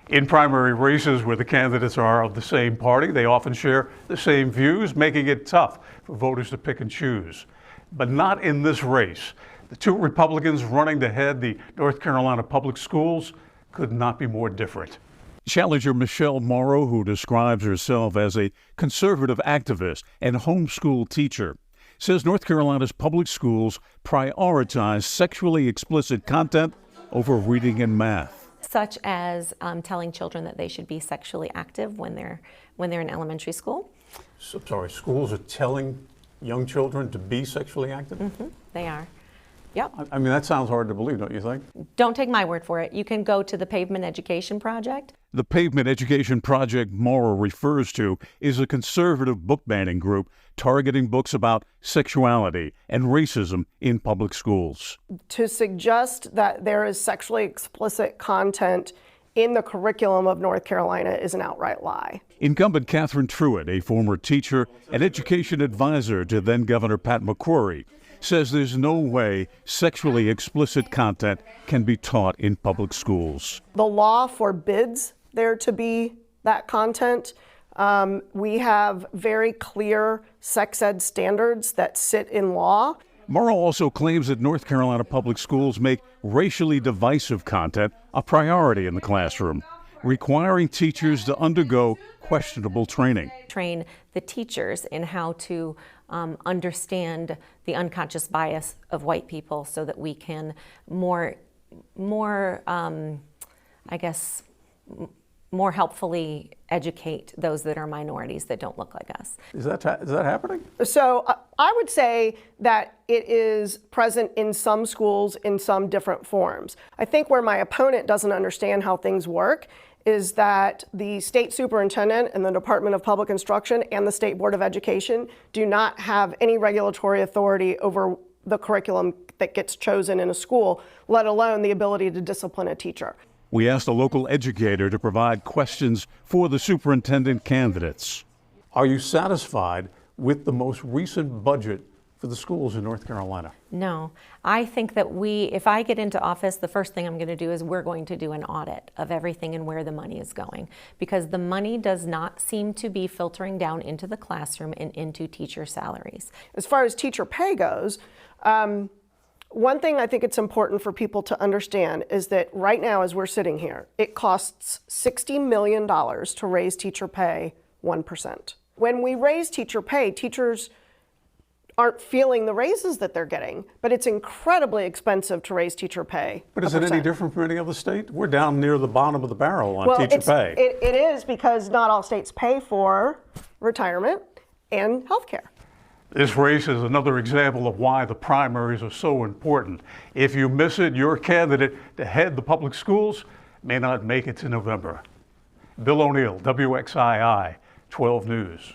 In primary races where the candidates are of the same party, they often share the same views, making it tough for voters to pick and choose. But not in this race. The two Republicans running to head the North Carolina public schools could not be more different. Challenger Michelle Morrow, who describes herself as a conservative activist and homeschool teacher, says North Carolina's public schools prioritize sexually explicit content over reading and math. Such as telling children that they should be sexually active when they're in elementary school. So, sorry, schools are telling young children to be sexually active? Mm-hmm, they are. Yep. I mean, that sounds hard to believe, don't you think? Don't take my word for it. You can go to the Pavement Education Project. The Pavement Education Project Morrow refers to is a conservative book banning group targeting books about sexuality and racism in public schools. To suggest that there is sexually explicit content in the curriculum of North Carolina is an outright lie. Incumbent Catherine Truitt, a former teacher and education advisor to then Governor Pat McCrory, says there's no way sexually explicit content can be taught in public schools. The law forbids there to be that content. We have very clear sex ed standards that sit in law. Morrow also claims that North Carolina public schools make racially divisive content a priority in the classroom, requiring teachers to undergo questionable training. Train the teachers in how to understand the unconscious bias of white people so that we can more helpfully educate those that are minorities that don't look like us. Is that happening? So I would say that it is present in some schools in some different forms. I think where my opponent doesn't understand how things work is that the state superintendent and the Department of Public Instruction and the State Board of Education do not have any regulatory authority over the curriculum that gets chosen in a school, let alone the ability to discipline a teacher. We asked a local educator to provide questions for the superintendent candidates. Are you satisfied with the most recent budget for the schools in North Carolina? No. I think that if I get into office, the first thing I'm going to do is we're going to do an audit of everything and where the money is going, because the money does not seem to be filtering down into the classroom and into teacher salaries. As far as teacher pay goes, one thing I think it's important for people to understand is that right now, as we're sitting here, it costs $60 million to raise teacher pay 1%. When we raise teacher pay, teachers aren't feeling the raises that they're getting, but it's incredibly expensive to raise teacher pay. But is it any different from any other state? We're down near the bottom of the barrel on teacher pay. It is, because not all states pay for retirement and health care. This race is another example of why the primaries are so important. If you miss it, your candidate to head the public schools may not make it to November. Bill O'Neill, WXII 12 News.